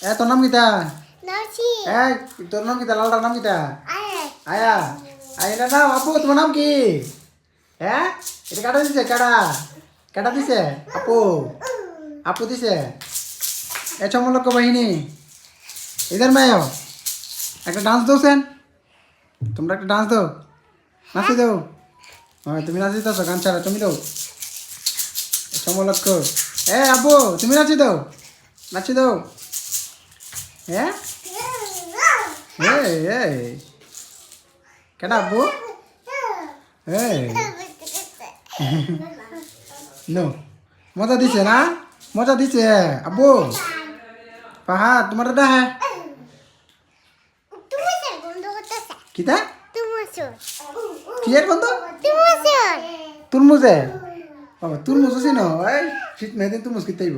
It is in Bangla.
তোর নাম কিতা? নাচি এই তোর নাম কিতা? লালটার নাম কিতা? আরে আয়া আইনা নাম আপু, তোমার নাম কি? হ্যাঁ, এটা কাটা দিছে? কাটা দিছে? আপু আপু দিছে? এ চমলক্ষ বাহিনী ইধার মেয়ে একটা ডান্স দাও সেন, তোমরা একটা ডান্স দাও, নাচি দাও। হ্যাঁ তুমি নাচি দাও, গান ছাড়া তুমি দাও। চমলক্ষ আপু তুমি নাচি দাও, নাচি দাও। হ্যাঁ এই কেডা আব্বু? এই নো মজা দিছে না? মজা দিছে আব্বু। পাহাড় তোমার দাদা হ্যাঁ তুমি স্যার বন্ধ করতেছ কিতা? তুমি স্যার কি এর বন্ধ? তুমি স্যার তুরমুজে? ও তুরমুজ আছে না? এই শীত মেদিন তুরমুজ কিতাইব।